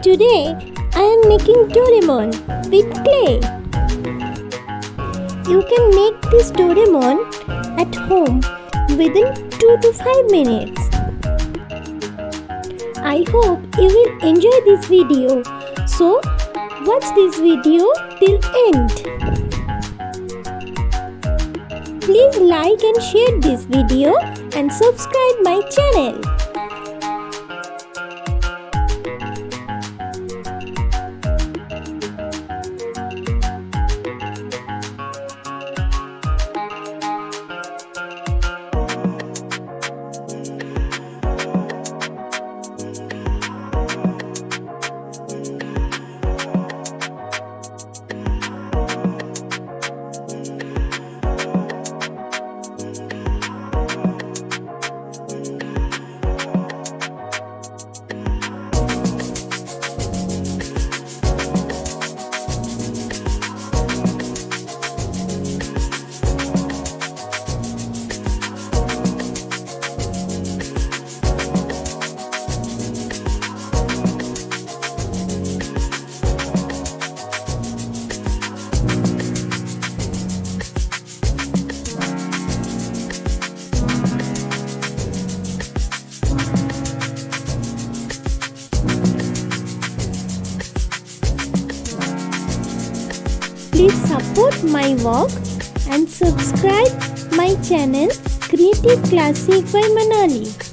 Today I am making Doraemon with clay. You can make this Doraemon at home within 2 to 5 minutes. I hope you will enjoy this video. So watch this video till end. Please like and share this video and subscribe my channel. Please support my work and subscribe my channel Creative Classic by Manali.